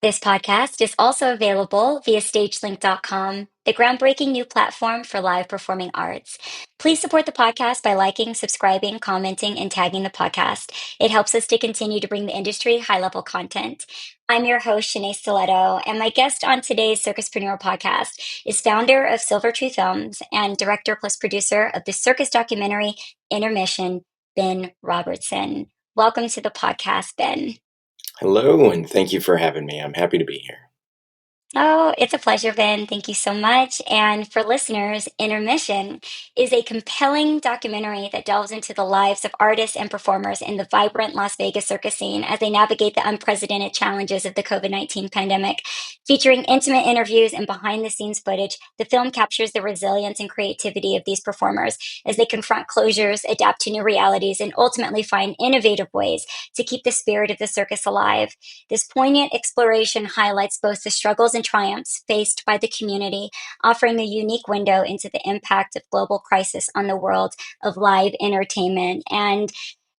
This podcast is also available via stagelink.com, the groundbreaking new platform for live performing arts. Please support the podcast by liking, subscribing, commenting, and tagging the podcast. It helps us to continue to bring the industry high level content. I'm your host, Shanae Stiletto, and my guest on today's Circuspreneur podcast is founder of Silver Tree Films and director plus producer of the circus documentary Intermission, Ben Robertson. Welcome to the podcast, Ben. Hello, and thank you for having me. I'm happy to be here. Oh, it's a pleasure, Ben. Thank you so much. And for listeners, Intermission is a compelling documentary that delves into the lives of artists and performers in the vibrant Las Vegas circus scene as they navigate the unprecedented challenges of the COVID-19 pandemic. Featuring intimate interviews and behind the scenes footage, the film captures the resilience and creativity of these performers as they confront closures, adapt to new realities, and ultimately find innovative ways to keep the spirit of the circus alive. This poignant exploration highlights both the struggles and triumphs faced by the community, offering a unique window into the impact of global crisis on the world of live entertainment. And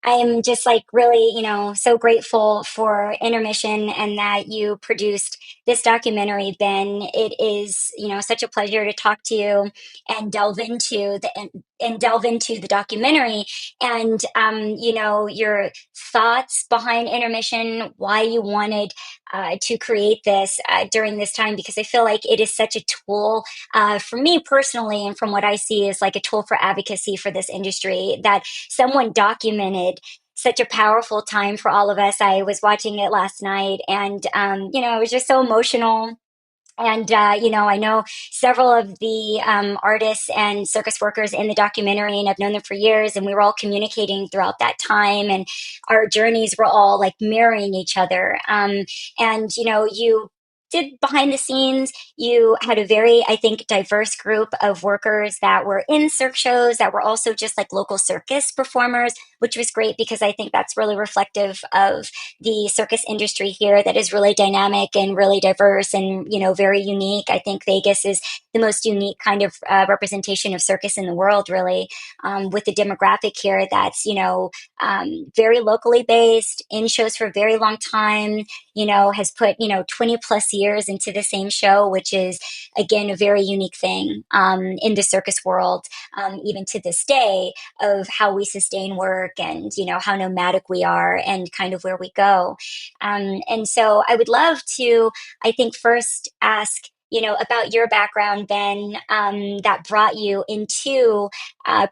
I am just like really, so grateful for Intermission and that you produced this documentary, Ben. It is, such a pleasure to talk to you and delve into the documentary and your thoughts behind Intermission, why you wanted to create this during this time, because I feel like it is such a tool for me personally, and from what I see is like a tool for advocacy for this industry that someone documented such a powerful time for all of us. I was watching it last night and, it was just so emotional. And, I know several of the artists and circus workers in the documentary, and I've known them for years, and we were all communicating throughout that time, and our journeys were all like mirroring each other. And, you did behind the scenes, you had a very, I think, diverse group of workers that were in circ shows that were also just like local circus performers, which was great because I think that's really reflective of the circus industry here that is really dynamic and really diverse and very unique. I think Vegas is the most unique kind of representation of circus in the world, really, with the demographic here that's very locally based, in shows for a very long time, has put 20 plus years into the same show, which is again a very unique thing in the circus world, even to this day, of how we sustain work and how nomadic we are and kind of where we go. And so I would love to, I think, first ask, about your background, Ben, that brought you into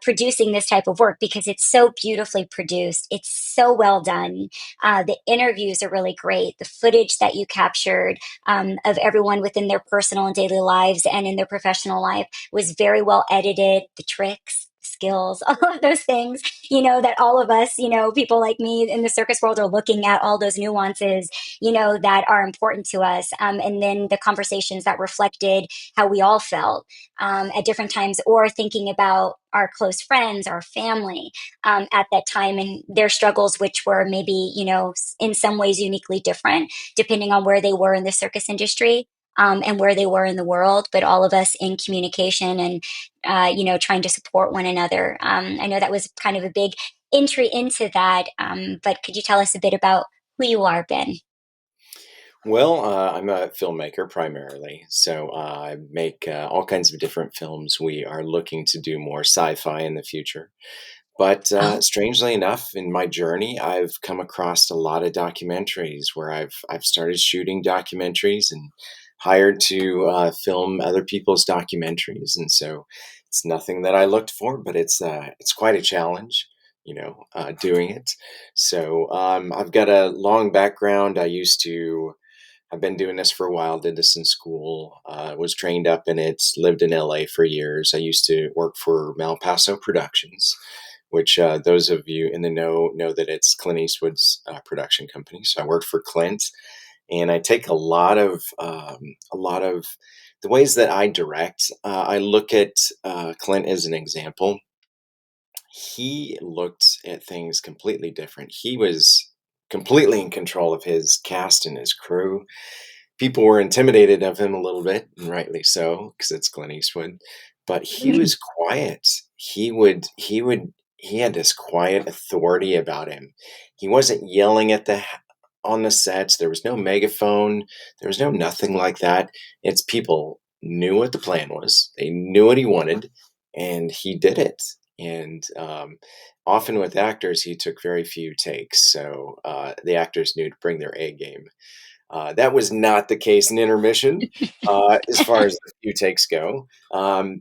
producing this type of work because it's so beautifully produced. It's so well done. The interviews are really great. The footage that you captured of everyone within their personal and daily lives and in their professional life was very well edited. The tricks, skills, all of those things, that all of us, people like me in the circus world are looking at all those nuances, that are important to us. And then the conversations that reflected how we all felt at different times, or thinking about our close friends, our family at that time and their struggles, which were maybe, in some ways uniquely different, depending on where they were in the circus industry. And where they were in the world, but all of us in communication and trying to support one another. I know that was kind of a big entry into that, but could you tell us a bit about who you are, Ben? Well, I'm a filmmaker primarily, so I make all kinds of different films. We are looking to do more sci-fi in the future. But Oh, strangely enough, in my journey, I've come across a lot of documentaries where I've started shooting documentaries and hired to film other people's documentaries, and so it's nothing that I looked for, but it's quite a challenge, doing it. So I've got a long background. I've been doing this for a while, did this in school, was trained up in it, lived in LA for years. I used to work for Malpaso Productions, which those of you in the know that it's Clint Eastwood's production company. So I worked for Clint, and I take a lot of the ways that I direct. I look at Clint as an example. He looked at things completely different. He was completely in control of his cast and his crew. People were intimidated of him a little bit, and rightly so, because it's Clint Eastwood. But he was quiet. He had this quiet authority about him. He wasn't yelling at on the sets. There was no megaphone. There was no nothing like that. It's people knew what the plan was. They knew what he wanted, and he did it. And often with actors, he took very few takes, so the actors knew to bring their A game. That was not the case in Intermission, as far as the few takes go,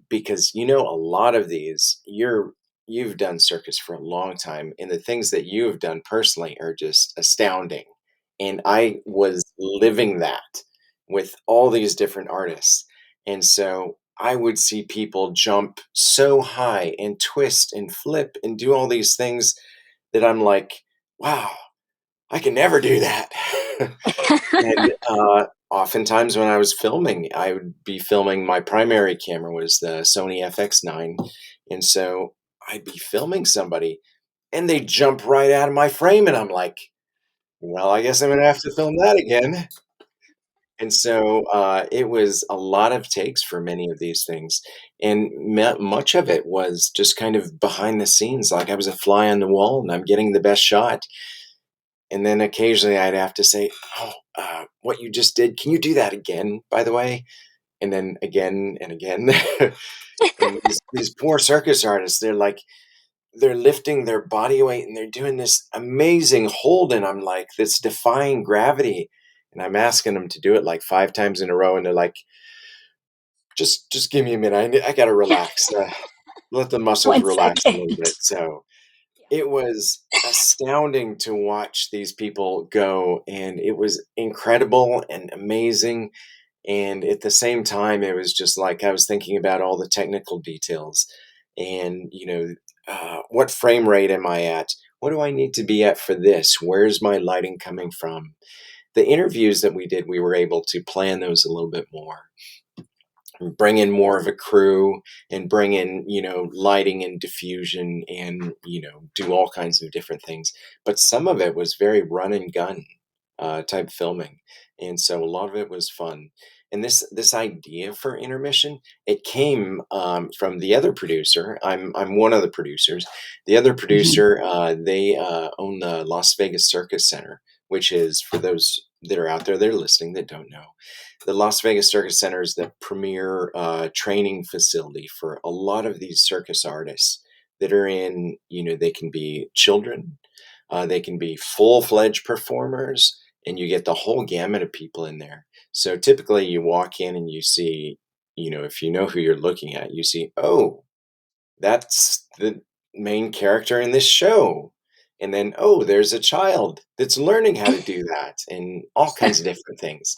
because a lot of these you've done circus for a long time, and the things that you have done personally are just astounding. And I was living that with all these different artists, and so I would see people jump so high and twist and flip and do all these things that I'm like, wow, I can never do that. And, oftentimes when I was filming, I would be filming my primary camera was the Sony FX9, and so I'd be filming somebody, and they jump right out of my frame, and I'm like, "Well, I guess I'm gonna have to film that again." And so, it was a lot of takes for many of these things, and much of it was just kind of behind the scenes, like I was a fly on the wall, and I'm getting the best shot, and then occasionally I'd have to say, "Oh, what you just did, can you do that again, by the way?" And then again and again. And these poor circus artists, they're lifting their body weight and they're doing this amazing hold, and I'm like, "That's defying gravity." And I'm asking them to do it like 5 times in a row, and they're like, "Just give me a minute. I gotta relax. Let the muscles One relax a little second. bit." So it was astounding to watch these people go, and it was incredible and amazing, and at the same time, it was just like I was thinking about all the technical details and, what frame rate am I at? What do I need to be at for this? Where's my lighting coming from? The interviews that we did, we were able to plan those a little bit more, bring in more of a crew and bring in lighting and diffusion and do all kinds of different things, but some of it was very run and gun type filming, and so a lot of it was fun. And this idea for Intermission, it came from the other producer. I'm one of the producers. The other Mhm. producer, they own the Las Vegas Circus Center, which is, for those that are out there that are listening that don't know, the Las Vegas Circus Center is the premier training facility for a lot of these circus artists that are in, they can be children, they can be full fledged performers, and you get the whole gamut of people in there. So typically you walk in and you see, if you know who you're looking at, you see, oh, that's the main character in this show. And then, oh, there's a child that's learning how to do that and all kinds of different things.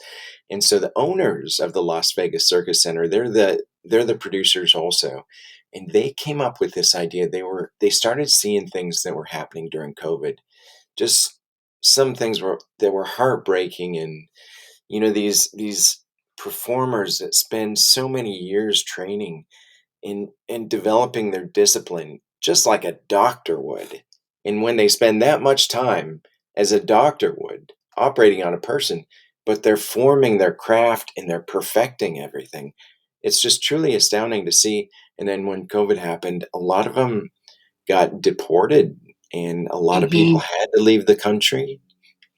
And so the owners of the Las Vegas Circus Center, they're the producers also. And they came up with this idea. They started seeing things that were happening during COVID. Just some things that were heartbreaking, and these performers that spend so many years training in developing their discipline just like a doctor would. And when they spend that much time as a doctor would operating on a person, but they're forming their craft and they're perfecting everything. It's just truly astounding to see. And then when COVID happened, a lot of them got deported and a lot of people Mhm. had to leave the country.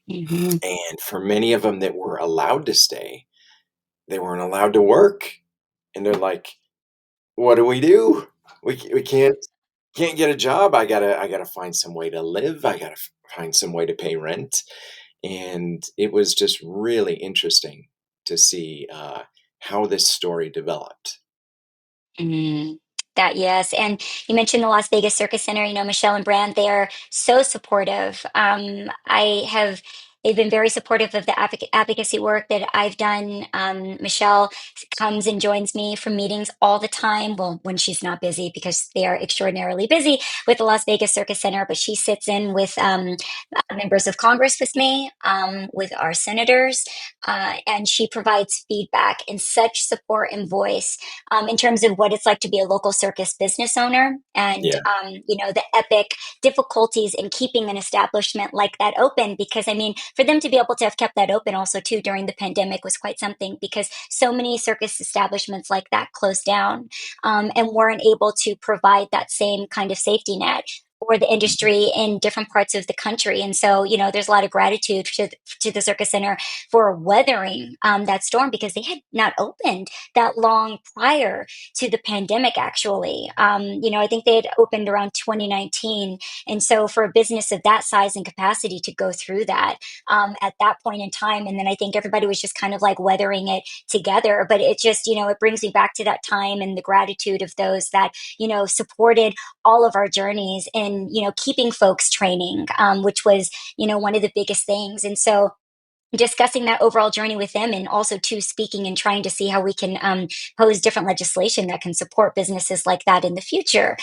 Mhm. And for many of them that were allowed to stay, they weren't allowed to work. And they're like, what do we do? We can't get a job. I gotta find some way to live. I gotta find some way to pay rent. And it was just really interesting to see how this story developed. Mm, that yes, and you mentioned the Las Vegas Circus Center. Michelle and Brand, they are so supportive. They've been very supportive of the advocacy work that I've done. Michelle comes and joins me for meetings all the time. Well, when she's not busy, because they are extraordinarily busy with the Las Vegas Circus Center, but she sits in with members of Congress with me, with our senators, and she provides feedback and such support and voice in terms of what it's like to be a local circus business owner and, Yeah, the epic difficulties in keeping an establishment like that open. Because, I mean, for them to be able to have kept that open also, too, during the pandemic was quite something because so many circus establishments like that closed down and weren't able to provide that same kind of safety net or the industry in different parts of the country. And so, there's a lot of gratitude to the Circus Center for weathering that storm, because they had not opened that long prior to the pandemic, actually. I think they had opened around 2019. And so for a business of that size and capacity to go through that at that point in time, and then I think everybody was just kind of like weathering it together. But it just, it brings me back to that time and the gratitude of those that, supported all of our journeys in, keeping folks training, which was, one of the biggest things. And so discussing that overall journey with them, and also to speaking and trying to see how we can pose different legislation that can support businesses like that in the future,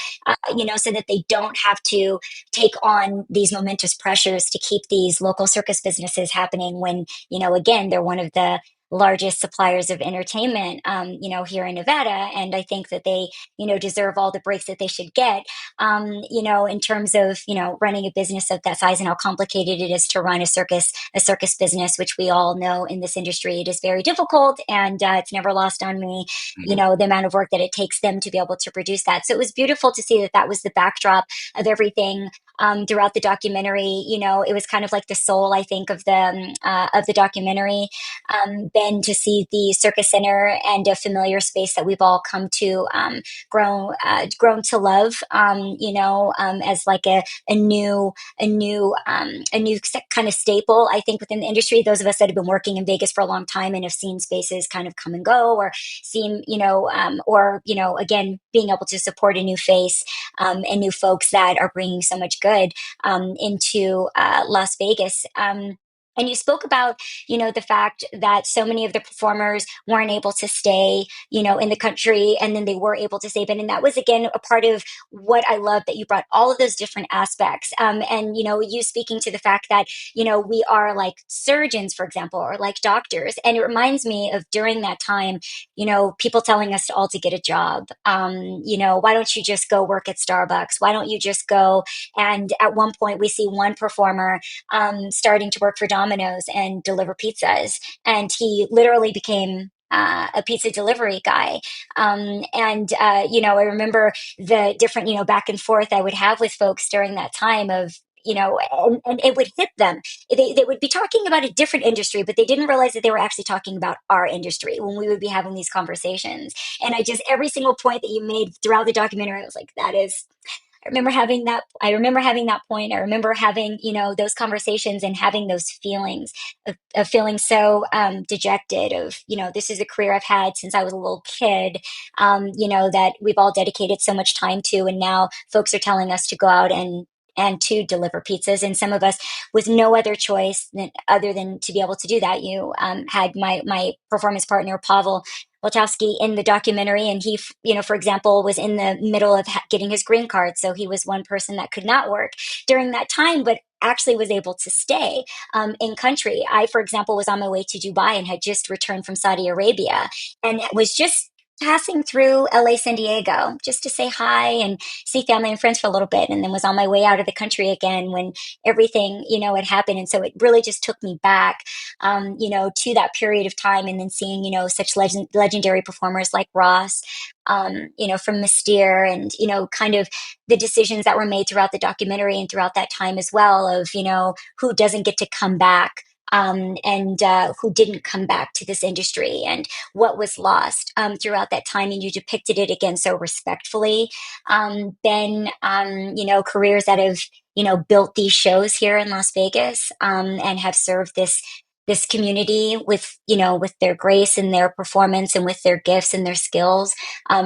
so that they don't have to take on these momentous pressures to keep these local circus businesses happening when, again, they're one of the largest suppliers of entertainment, here in Nevada. And I think that they, deserve all the breaks that they should get, in terms of, running a business of that size and how complicated it is to run a circus business, which we all know in this industry, it is very difficult. And it's never lost on me, Mhm. the amount of work that it takes them to be able to produce that. So it was beautiful to see that that was the backdrop of everything throughout the documentary. It was kind of like the soul, I think, of the documentary. Then to see the Circus Center and a familiar space that we've all come to grown to love, as like a new kind of staple, I think, within the industry. Those of us that have been working in Vegas for a long time and have seen spaces kind of come and go, or seen, again, being able to support a new face, and new folks that are bringing so much good into Las Vegas. And you spoke about, the fact that so many of the performers weren't able to stay, in the country, and then they were able to stay. And that was, again, a part of what I love, that you brought all of those different aspects. And, you speaking to the fact that, we are like surgeons, for example, or like doctors. And it reminds me of during that time, people telling us all to get a job. Why don't you just go work at Starbucks? Why don't you just go? And at one point, we see one performer starting to work for Domino's and deliver pizzas. And he literally became a pizza delivery guy. I remember the different, back and forth I would have with folks during that time of, and it would hit them. They would be talking about a different industry, but they didn't realize that they were actually talking about our industry when we would be having these conversations. And every single point that you made throughout the documentary, I was like, that is, I remember having that. I remember having that point. I remember having, those conversations and having those feelings of feeling so dejected of, this is a career I've had since I was a little kid, that we've all dedicated so much time to. And now folks are telling us to go out and to deliver pizzas. And some of us with no other choice other than to be able to do that. You had my performance partner, Pavel Wachowski, in the documentary, and he, for example, was in the middle of getting his green card, so he was one person that could not work during that time, but actually was able to stay in country. I, for example, was on my way to Dubai and had just returned from Saudi Arabia, and was just passing through LA, San Diego, just to say hi and see family and friends for a little bit, and then was on my way out of the country again when everything, had happened. And so it really just took me back, to that period of time, and then seeing, such legendary performers like Ross, from Mystere, and, kind of the decisions that were made throughout the documentary and throughout that time as well of, who doesn't get to come back. And who didn't come back to this industry, and what was lost throughout that time. And you depicted it again so respectfully. Then, careers that have, built these shows here in Las Vegas, and have served this community with, with their grace and their performance and with their gifts and their skills,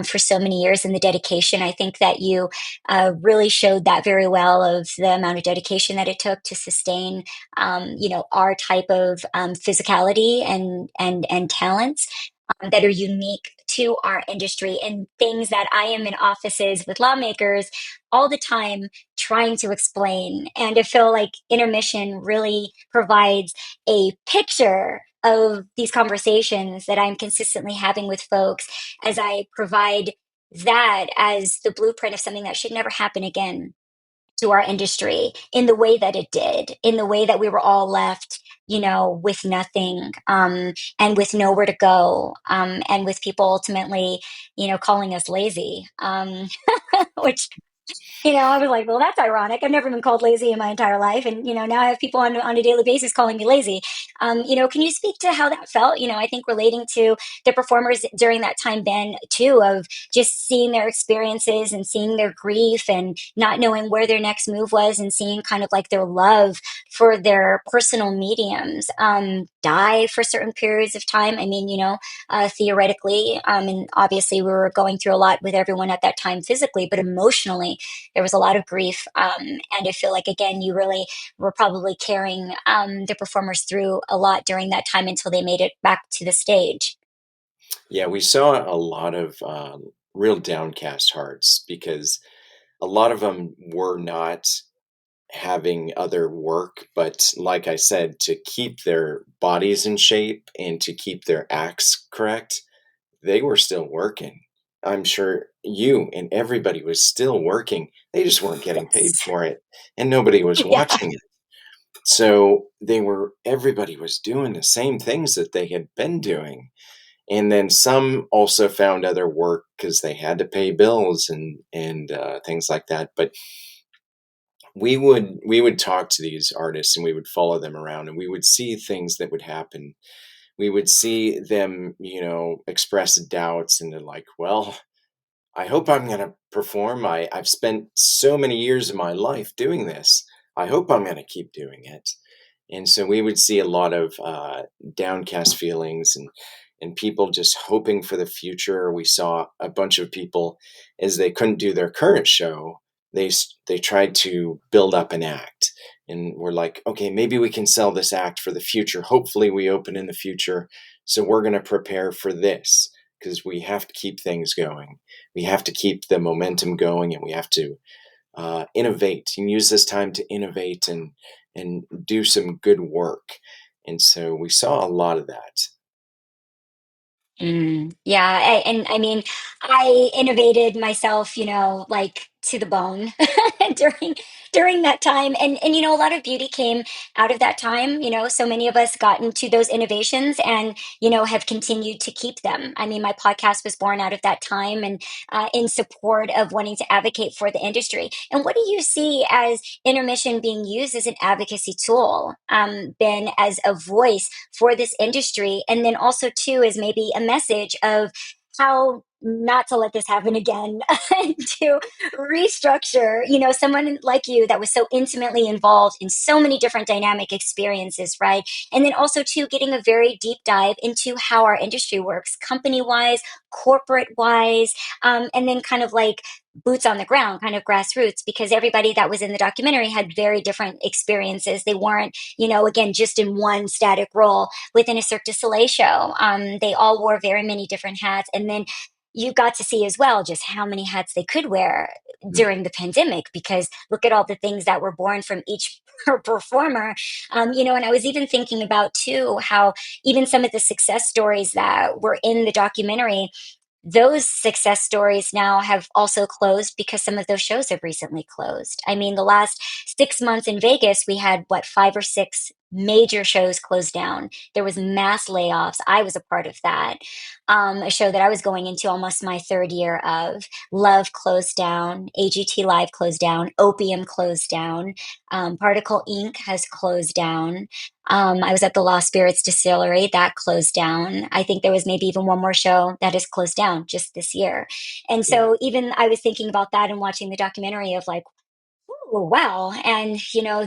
for so many years, and the dedication. I think that you really showed that very well, of the amount of dedication that it took to sustain, our type of physicality and talents that are unique to our industry, and things that I am in offices with lawmakers all the time trying to explain. And I feel like Intermission really provides a picture of these conversations that I'm consistently having with folks, as I provide that as the blueprint of something that should never happen again to our industry in the way that it did, in the way that we were all left, with nothing, and with nowhere to go, and with people ultimately, calling us lazy, which. I was like, well, that's ironic. I've never been called lazy in my entire life. And, now I have people on a daily basis calling me lazy. Can you speak to how that felt? I think relating to the performers during that time then, too, of just seeing their experiences and seeing their grief and not knowing where their next move was and seeing kind of like their love for their personal mediums die for certain periods of time. I mean, theoretically, and obviously we were going through a lot with everyone at that time physically, but emotionally there was a lot of grief. And I feel like, again, you really were probably carrying the performers through a lot during that time until they made it back to the stage. Yeah, we saw a lot of real downcast hearts because a lot of them were not having other work, but like I said, to keep their bodies in shape and to keep their acts correct, they were still working. I'm sure you and everybody was still working. They just weren't getting paid Yes. for it, and nobody was Yeah. watching it. So everybody was doing the same things that they had been doing. And then some also found other work because they had to pay bills and things like that. But we would talk to these artists and we would follow them around and we would see things that would happen. We would see them, express doubts and they're like, well, I hope I'm going to perform. I've spent so many years of my life doing this. I hope I'm going to keep doing it. And so we would see a lot of downcast feelings and people just hoping for the future. We saw a bunch of people as they couldn't do their current show. They tried to build up an act, and we're like, okay, maybe we can sell this act for the future. Hopefully, we open in the future, so we're going to prepare for this because we have to keep things going. We have to keep the momentum going, and we have to innovate and use this time to innovate and do some good work. And so we saw a lot of that. Yeah, and I mean, I innovated myself, like to the bone during during that time, and a lot of beauty came out of that time. So many of us got into those innovations, and have continued to keep them. I mean, my podcast was born out of that time, and in support of wanting to advocate for the industry. And what do you see as intermission being used as an advocacy tool, Ben, as a voice for this industry, and then also too is maybe a message of how not to let this happen again and to restructure, someone like you that was so intimately involved in so many different dynamic experiences, right? And then also too getting a very deep dive into how our industry works, company wise, corporate wise, and then kind of like boots on the ground, kind of grassroots, because everybody that was in the documentary had very different experiences. They weren't, again, just in one static role within a Cirque du Soleil show. They all wore very many different hats. And then you got to see as well just how many hats they could wear Mm. during the pandemic, because look at all the things that were born from each performer. And I was even thinking about too how even some of the success stories that were in the documentary, those success stories now have also closed because some of those shows have recently closed. I mean, the last 6 months in Vegas, we had what, 5 or 6 major shows closed down. There was mass layoffs. I was a part of that. A show that I was going into almost my third year of. Love closed down. AGT Live closed down. Opium closed down. Particle Inc. has closed down. I was at the Lost Spirits Distillery that closed down. I think there was maybe even one more show that has closed down just this year. And Yeah. so even I was thinking about that and watching the documentary of like, oh wow. And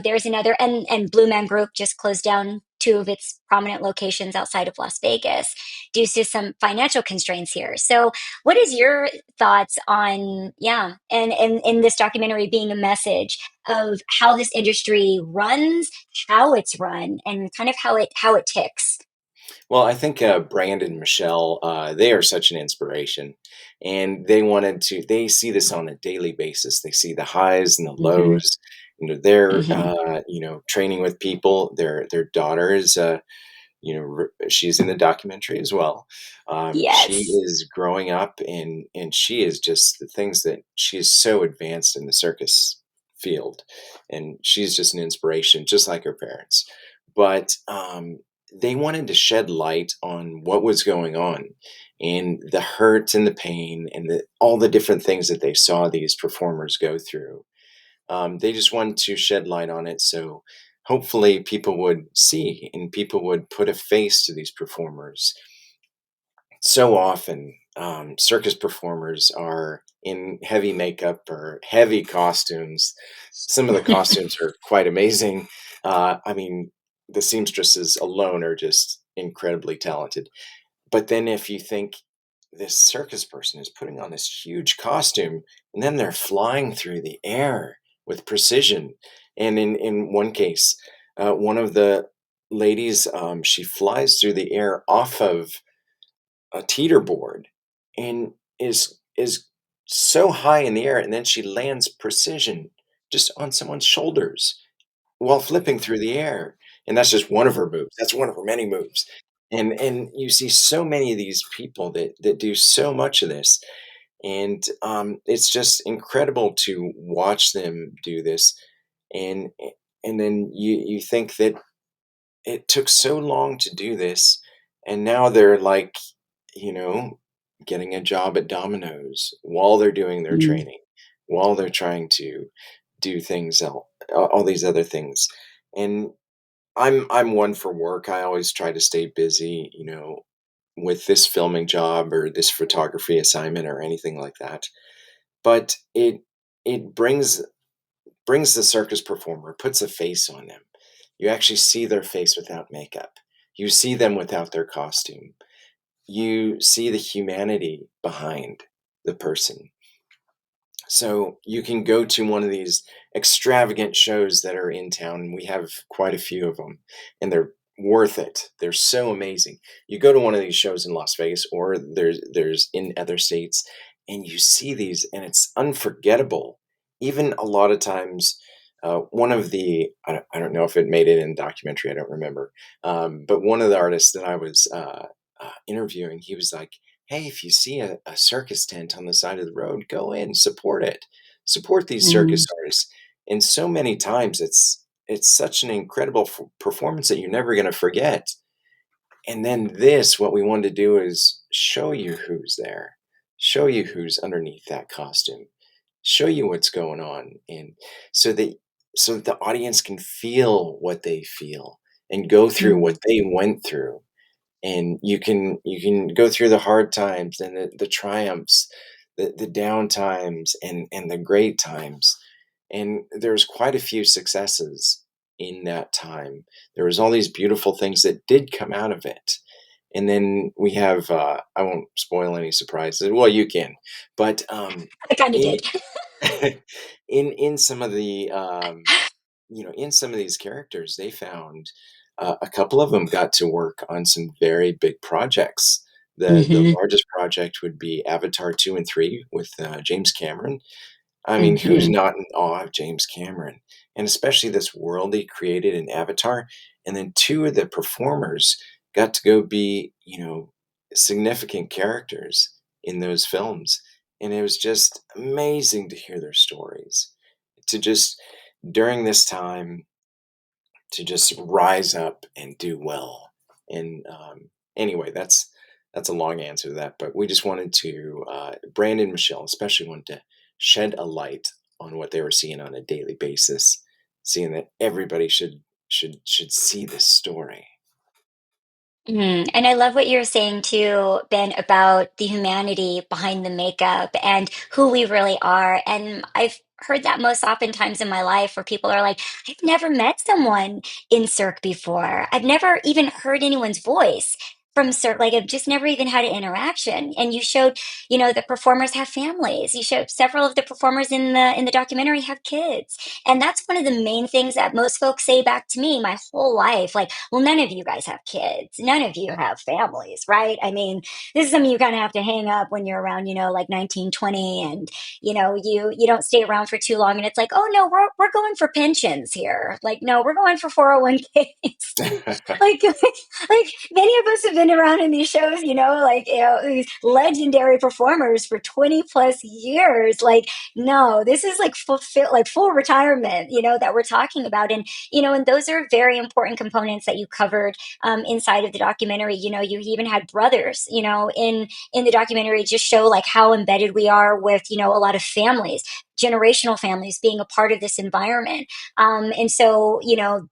there's another, and Blue Man Group just closed down two of its prominent locations outside of Las Vegas due to some financial constraints here. So what is your thoughts on, yeah, and in this documentary being a message of how this industry runs, how it's run, and kind of how it ticks? Well, I think Brandon and Michelle, they are such an inspiration, and they see this on a daily basis. They see the highs and the Hmm. lows. They're Hmm. training with people. Their daughter is she's in the documentary as well. She Yes. is growing up and she is just the things that she is so advanced in the circus field, and she's just an inspiration, just like her parents. But they wanted to shed light on what was going on, and the hurt and the pain and all the different things that they saw these performers go through. They just wanted to shed light on it, so hopefully people would see and people would put a face to these performers. So often, circus performers are in heavy makeup or heavy costumes. Some of the costumes are quite amazing. I mean, the seamstresses alone are just incredibly talented. But then if you think this circus person is putting on this huge costume and then they're flying through the air with precision. And in one case, one of the ladies, she flies through the air off of a teeter board and is so high in the air, and then she lands precision just on someone's shoulders while flipping through the air, and that's just one of her moves. That's one of her many moves, and you see so many of these people that do so much of this, and, it's just incredible to watch them do this, and and then you think that it took so long to do this, and now they're, like, you know, getting a job at Domino's while they're doing their Mm. training, while they're trying to do things all these other things, and I'm one for work. I always try to stay busy, with this filming job or this photography assignment or anything like that. But it brings the circus performer, puts a face on them. You actually see their face without makeup. You see them without their costume. You see the humanity behind the person. So you can go to one of these extravagant shows that are in town, and we have quite a few of them, and they're worth it. They're so amazing. You go to one of these shows in Las Vegas, or there's in other states, and you see these, and it's unforgettable. Even a lot of times, one of the I don't know if it made it in the documentary. I don't remember, but one of the artists that I was interviewing, he was like, hey, if you see a circus tent on the side of the road, go in, support it, support these circus Mm. artists. And so many times it's such an incredible performance that you're never going to forget. And then this, what we wanted to do is show you who's there, show you who's underneath that costume, show you what's going on, and so that so that the audience can feel what they feel and go through Mm. what they went through, and you can go through the hard times and the triumphs, the down times and the great times, and there's quite a few successes in that time. There was all these beautiful things that did come out of it, and then we have I won't spoil any surprises. Well, you can, but I kind of in did. in some of the in some of these characters, they found a couple of them got to work on some very big projects. The Mhm. largest project would be Avatar 2 and 3 with James Cameron. I mean, who's Mhm. not in awe of James Cameron? And especially this world he created in Avatar. And then two of the performers got to go be, significant characters in those films. And it was just amazing to hear their stories. To just, during this time, to just rise up and do well. And anyway, that's a long answer to that, but we just wanted to Brandon and Michelle especially wanted to shed a light on what they were seeing on a daily basis, seeing that everybody should see this story. And I love what you're saying too, Ben, about the humanity behind the makeup and who we really are. And I've heard that most oftentimes in my life where people are like, I've never met someone in Cirque before. I've never even heard anyone's voice from Cirque. Like I've just never even had an interaction. And you showed, the performers have families. You showed several of the performers in the documentary have kids. And that's one of the main things that most folks say back to me my whole life. Like, well, none of you guys have kids. None of you have families, right? I mean, this is something you kind of have to hang up when you're around, like 19, 20, and you don't stay around for too long. And it's like, oh no, we're going for pensions here. Like, no, we're going for 401ks. Like, like many of us have been running around in these shows, like, these legendary performers for 20 plus years. Like, no, this is like like full retirement, that we're talking about. And those are very important components that you covered inside of the documentary. You even had brothers, in the documentary, just show like how embedded we are with, a lot of families, generational families being a part of this environment. And so,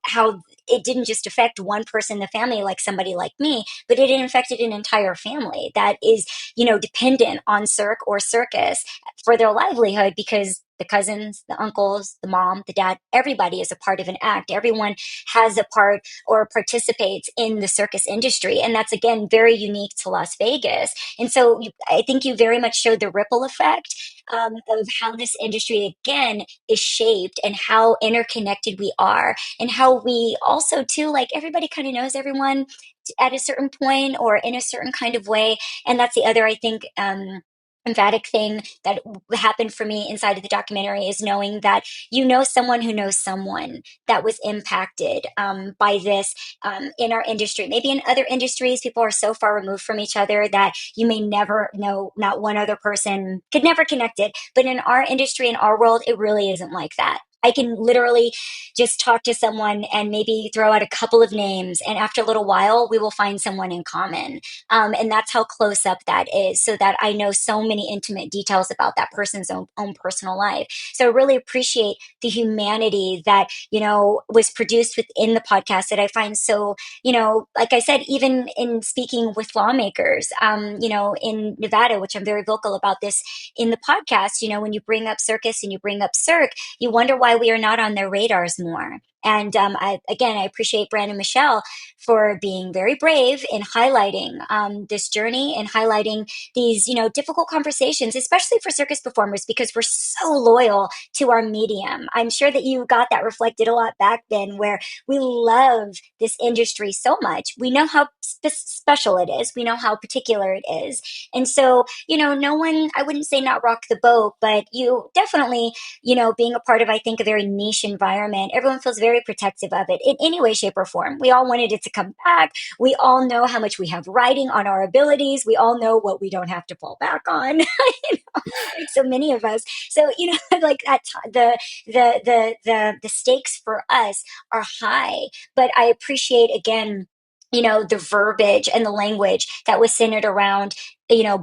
how it didn't just affect one person in the family, like somebody like me, but it infected an entire family that is, dependent on or circus for their livelihood, because the cousins, the uncles, the mom, the dad, everybody is a part of an act. Everyone has a part or participates in the circus industry. And that's, again, very unique to Las Vegas. And so I think you very much showed the ripple effect of how this industry, again, is shaped and how interconnected we are, and how we also, too, like, everybody kind of knows everyone at a certain point or in a certain kind of way. And that's the other, I think, emphatic thing that happened for me inside of the documentary, is knowing that someone who knows someone that was impacted by this in our industry. Maybe in other industries, people are so far removed from each other that you may never know, not one other person could never connect it. But in our industry, in our world, it really isn't like that. I can literally just talk to someone and maybe throw out a couple of names, and after a little while, we will find someone in common. And that's how close up that is, so that I know so many intimate details about that person's own personal life. So I really appreciate the humanity that, was produced within the podcast, that I find so, like I said, even in speaking with lawmakers, in Nevada, which I'm very vocal about this in the podcast, when you bring up circus and you bring up circ, you wonder why we are not on their radars more. And I appreciate Brandon Michelle for being very brave in highlighting this journey and highlighting these, difficult conversations, especially for circus performers, because we're so loyal to our medium. I'm sure that you got that reflected a lot back then, where we love this industry so much. We know how special it is. We know how particular it is. And so, no one, I wouldn't say not rock the boat, but you definitely, being a part of, I think, a very niche environment, everyone feels very protective of it in any way, shape, or form. We all wanted it to come back. We all know how much we have riding on our abilities. We all know what we don't have to fall back on. Like so many of us. So, like that, the stakes for us are high. But I appreciate, again, the verbiage and the language that was centered around,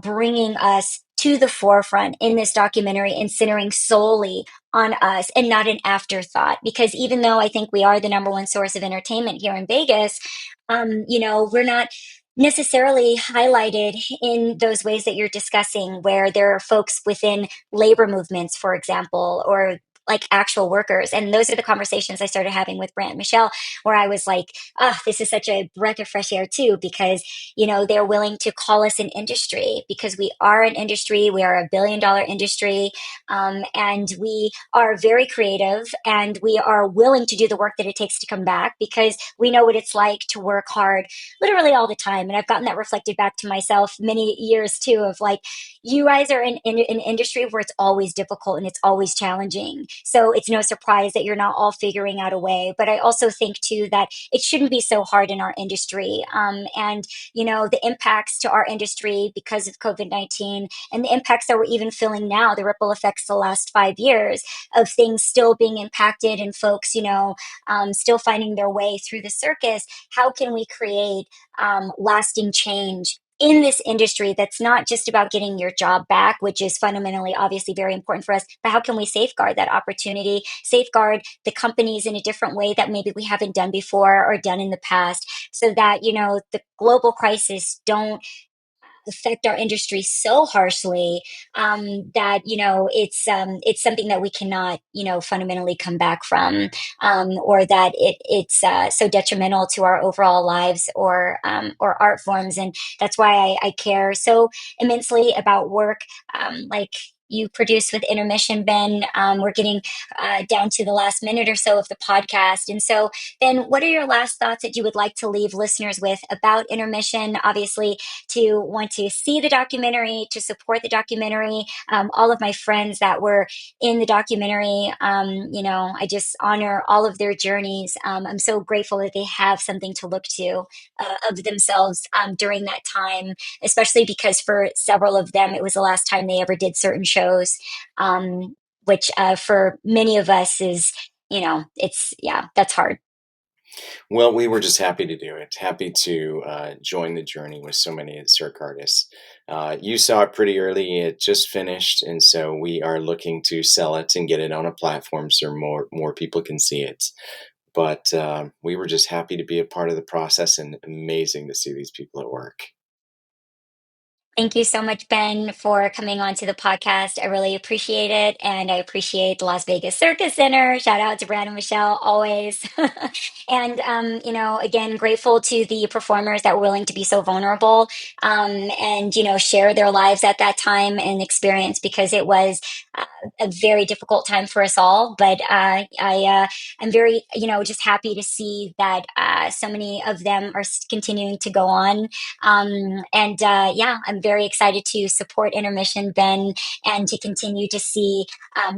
bringing us to the forefront in this documentary and centering solely on us and not an afterthought. Because even though I think we are the number one source of entertainment here in Vegas, we're not necessarily highlighted in those ways that you're discussing, where there are folks within labor movements, for example, or like actual workers. And those are the conversations I started having with Brant and Michelle, where I was like, oh, this is such a breath of fresh air too, because, they're willing to call us an industry, because we are an industry. We are $1 billion industry. And we are very creative, and we are willing to do the work that it takes to come back, because we know what it's like to work hard literally all the time. And I've gotten that reflected back to myself many years too, of like, you guys are in an industry where it's always difficult and it's always challenging. So it's no surprise that you're not all figuring out a way. But I also think too that it shouldn't be so hard in our industry. And, the impacts to our industry because of COVID-19, and the impacts that we're even feeling now, the ripple effects the last 5 years of things still being impacted, and folks, still finding their way through the circus. How can we create lasting change in this industry that's not just about getting your job back, which is fundamentally obviously very important for us, but how can we safeguard that opportunity, safeguard the companies in a different way that maybe we haven't done before or done in the past, so that, the global crisis don't affect our industry so harshly, that, it's something that we cannot, fundamentally come back from, or that it's so detrimental to our overall lives, or art forms. And that's why I care so immensely about work, like, you produce with Intermission, Ben. We're getting down to the last minute or so of the podcast. And so, Ben, what are your last thoughts that you would like to leave listeners with about Intermission? Obviously, to want to see the documentary, to support the documentary. All of my friends that were in the documentary, I just honor all of their journeys. I'm so grateful that they have something to look to of themselves during that time, especially because for several of them, it was the last time they ever did certain shows, which for many of us is, yeah, that's hard. Well, we were just happy to do it, happy to join the journey with so many circ artists. You saw it pretty early; it just finished, and so we are looking to sell it and get it on a platform so more people can see it. But we were just happy to be a part of the process, and amazing to see these people at work. Thank you so much, Ben, for coming on to the podcast. I really appreciate it. And I appreciate the Las Vegas Circus Center. Shout out to Brad and Michelle, always. And, again, grateful to the performers that were willing to be so vulnerable and, share their lives at that time and experience because it was uh, a very difficult time for us all. But I'm very, just happy to see that so many of them are continuing to go on and yeah, I'm very excited to support Intermission, Ben, and to continue to see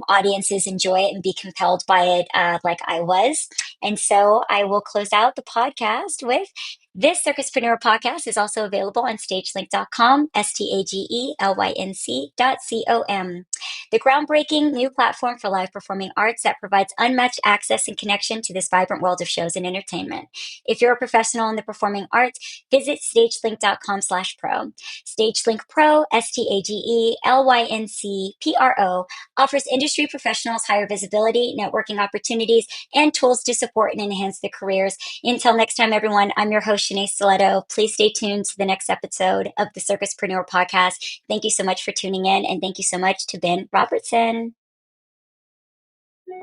audiences enjoy it and be compelled by it like I was. And so I will close out the podcast with this Circuspreneur podcast is also available on stagelink.com, stagelync.com. The groundbreaking new platform for live performing arts that provides unmatched access and connection to this vibrant world of shows and entertainment. If you're a professional in the performing arts, visit stagelink.com/pro. StageLink Pro, StageLyncPro, offers industry professionals higher visibility, networking opportunities, and tools to support and enhance their careers. Until next time, everyone, I'm your host, Shanae Stiletto. Please stay tuned to the next episode of the Circuspreneur podcast. Thank you so much for tuning in, and thank you so much to Ben Robertson.